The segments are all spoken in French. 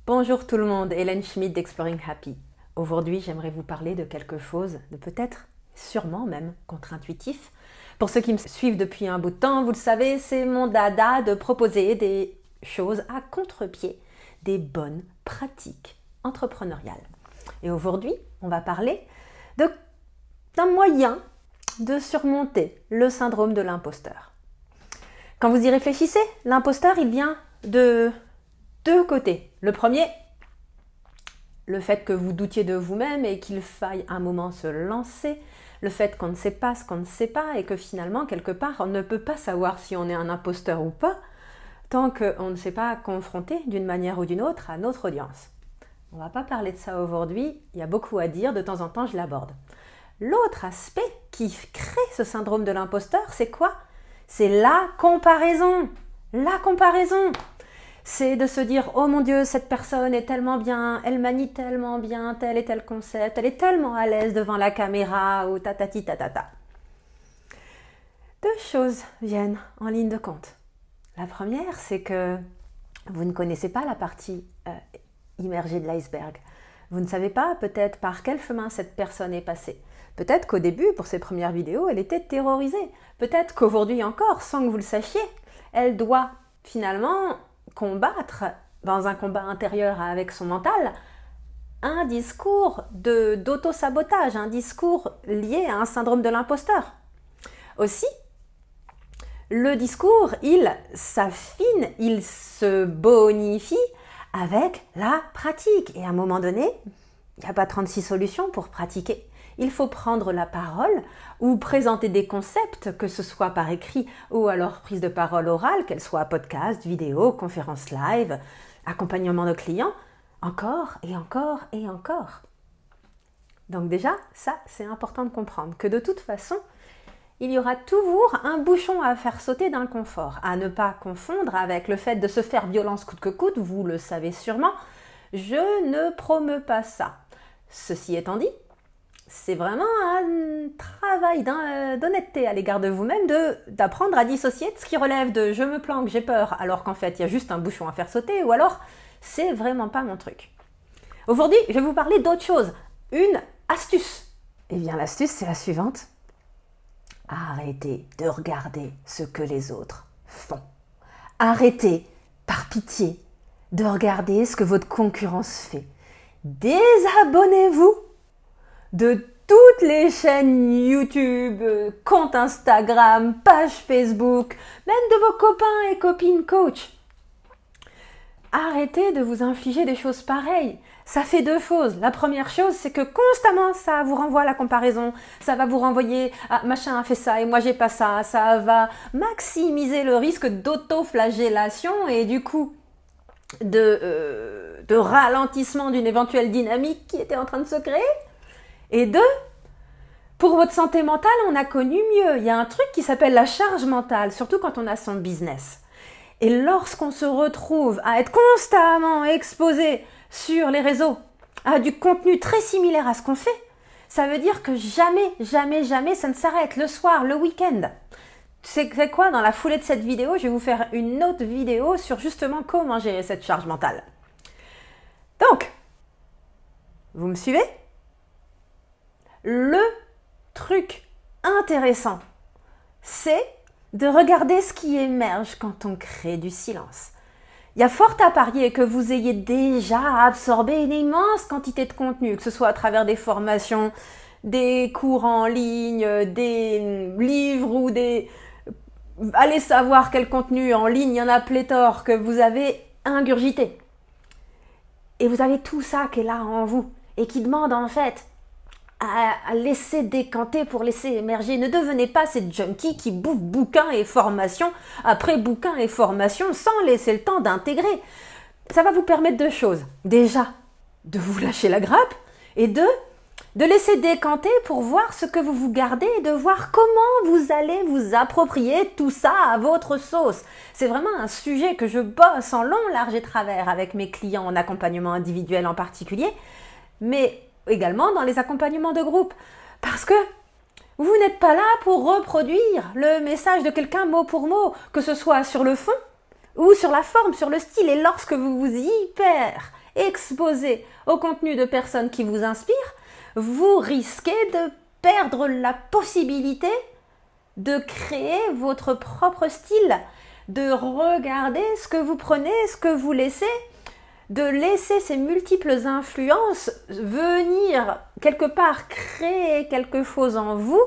Bonjour tout le monde, Hélène Schmidt d'Exploring Happy. Aujourd'hui, j'aimerais vous parler de quelque chose de peut-être, sûrement même, contre-intuitif. Pour ceux qui me suivent depuis un bout de temps, vous le savez, c'est mon dada de proposer des choses à contre-pied, des bonnes pratiques entrepreneuriales. Et aujourd'hui, on va parler d'un moyen de surmonter le syndrome de l'imposteur. Quand vous y réfléchissez, l'imposteur, il vient de deux côtés. Le premier, le fait que vous doutiez de vous-même et qu'il faille un moment se lancer, le fait qu'on ne sait pas ce qu'on ne sait pas et que finalement, quelque part, on ne peut pas savoir si on est un imposteur ou pas tant qu'on ne s'est pas confronté d'une manière ou d'une autre à notre audience. On ne va pas parler de ça aujourd'hui, il y a beaucoup à dire, de temps en temps je l'aborde. L'autre aspect qui crée ce syndrome de l'imposteur, c'est quoi? C'est la comparaison. La comparaison. C'est de se dire « Oh mon Dieu, cette personne est tellement bien, elle manie tellement bien tel et tel concept, elle est tellement à l'aise devant la caméra ou tatati tatata. » Deux choses viennent en ligne de compte. La première, c'est que vous ne connaissez pas la partie immergée de l'iceberg. Vous ne savez pas peut-être par quel chemin cette personne est passée. Peut-être qu'au début, pour ses premières vidéos, elle était terrorisée. Peut-être qu'aujourd'hui encore, sans que vous le sachiez, elle doit finalement combattre, dans un combat intérieur avec son mental, un discours d'auto-sabotage, un discours lié à un syndrome de l'imposteur. Aussi, le discours, il s'affine, il se bonifie avec la pratique. Et à un moment donné, il n'y a pas 36 solutions pour pratiquer. Il faut prendre la parole ou présenter des concepts, que ce soit par écrit ou alors prise de parole orale, qu'elle soit podcast, vidéo, conférence live, accompagnement de clients, encore et encore et encore. Donc déjà, ça c'est important de comprendre, que de toute façon, il y aura toujours un bouchon à faire sauter dans le confort, à ne pas confondre avec le fait de se faire violence coûte que coûte, vous le savez sûrement, je ne promeux pas ça. Ceci étant dit, c'est vraiment un travail d'honnêteté à l'égard de vous-même, d'apprendre à dissocier de ce qui relève de « je me planque, j'ai peur » alors qu'en fait il y a juste un bouchon à faire sauter, ou alors c'est vraiment pas mon truc. Aujourd'hui, je vais vous parler d'autre chose, une astuce. Eh bien l'astuce c'est la suivante. Arrêtez de regarder ce que les autres font. Arrêtez, par pitié, de regarder ce que votre concurrence fait. Désabonnez-vous de toutes les chaînes YouTube, comptes Instagram, pages Facebook, même de vos copains et copines coach. Arrêtez de vous infliger des choses pareilles. Ça fait deux choses. La première chose, c'est que constamment, ça vous renvoie à la comparaison. Ça va vous renvoyer à machin a fait ça et moi j'ai pas ça. Ça va maximiser le risque d'autoflagellation et du coup de ralentissement d'une éventuelle dynamique qui était en train de se créer. Et deux, pour votre santé mentale, on a connu mieux. Il y a un truc qui s'appelle la charge mentale, surtout quand on a son business. Et lorsqu'on se retrouve à être constamment exposé sur les réseaux à du contenu très similaire à ce qu'on fait, ça veut dire que jamais, jamais, jamais ça ne s'arrête. Le soir, le week-end. C'est quoi? Dans la foulée de cette vidéo, je vais vous faire une autre vidéo sur justement comment gérer cette charge mentale. Donc, vous me suivez? Le truc intéressant, c'est de regarder ce qui émerge quand on crée du silence. Il y a fort à parier que vous ayez déjà absorbé une immense quantité de contenu, que ce soit à travers des formations, des cours en ligne, des livres ou des... Allez savoir quel contenu en ligne, il y en a pléthore que vous avez ingurgité. Et vous avez tout ça qui est là en vous et qui demande en fait à laisser décanter pour laisser émerger. Ne devenez pas cette junkie qui bouffe bouquins et formations après bouquins et formations sans laisser le temps d'intégrer. Ça va vous permettre deux choses. Déjà, de vous lâcher la grappe et deux, de laisser décanter pour voir ce que vous vous gardez et de voir comment vous allez vous approprier tout ça à votre sauce. C'est vraiment un sujet que je bosse en long, large et travers avec mes clients en accompagnement individuel en particulier, mais également dans les accompagnements de groupe. Parce que vous n'êtes pas là pour reproduire le message de quelqu'un mot pour mot, que ce soit sur le fond ou sur la forme, sur le style. Et lorsque vous vous hyper exposé au contenu de personnes qui vous inspirent, vous risquez de perdre la possibilité de créer votre propre style, de regarder ce que vous prenez, ce que vous laissez, de laisser ces multiples influences venir quelque part créer quelque chose en vous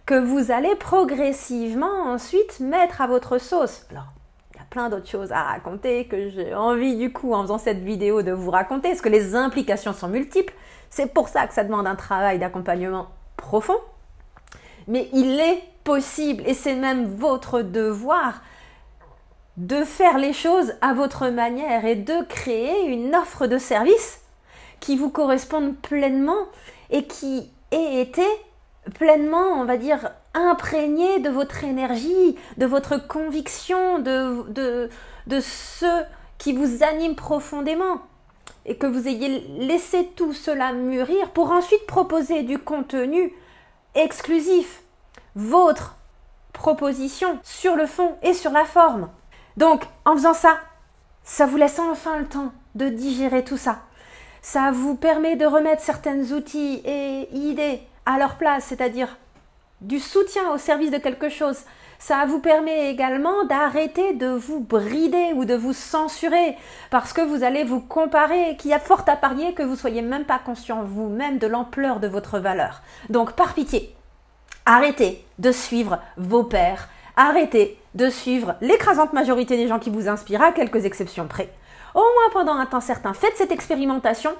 que vous allez progressivement ensuite mettre à votre sauce. Alors, il y a plein d'autres choses à raconter que j'ai envie du coup en faisant cette vidéo de vous raconter, parce que les implications sont multiples. C'est pour ça que ça demande un travail d'accompagnement profond. Mais il est possible, et c'est même votre devoir, de faire les choses à votre manière et de créer une offre de service qui vous corresponde pleinement et qui ait été pleinement, on va dire, imprégné de votre énergie, de votre conviction, de ce qui vous anime profondément, et que vous ayez laissé tout cela mûrir pour ensuite proposer du contenu exclusif, votre proposition sur le fond et sur la forme. Donc, en faisant ça, ça vous laisse enfin le temps de digérer tout ça. Ça vous permet de remettre certains outils et idées à leur place, c'est-à-dire du soutien au service de quelque chose. Ça vous permet également d'arrêter de vous brider ou de vous censurer parce que vous allez vous comparer, qu'il y a fort à parier que vous ne soyez même pas conscient vous-même de l'ampleur de votre valeur. Donc, par pitié, arrêtez de suivre vos pairs, arrêtez de suivre l'écrasante majorité des gens qui vous inspirent, à quelques exceptions près. Au moins pendant un temps certain, faites cette expérimentation,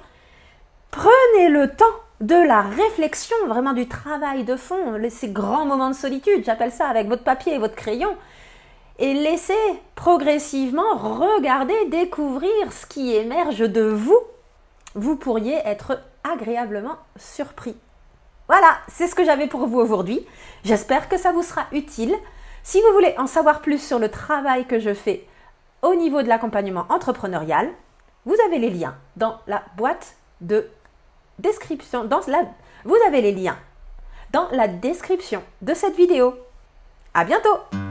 prenez le temps de la réflexion, vraiment du travail de fond, ces grands moments de solitude, j'appelle ça, avec votre papier et votre crayon, et laissez progressivement regarder, découvrir ce qui émerge de vous. Vous pourriez être agréablement surpris. Voilà, c'est ce que j'avais pour vous aujourd'hui. J'espère que ça vous sera utile. Si vous voulez en savoir plus sur le travail que je fais au niveau de l'accompagnement entrepreneurial, vous avez les liens dans la boîte de description. Vous avez les liens dans la description de cette vidéo. À bientôt!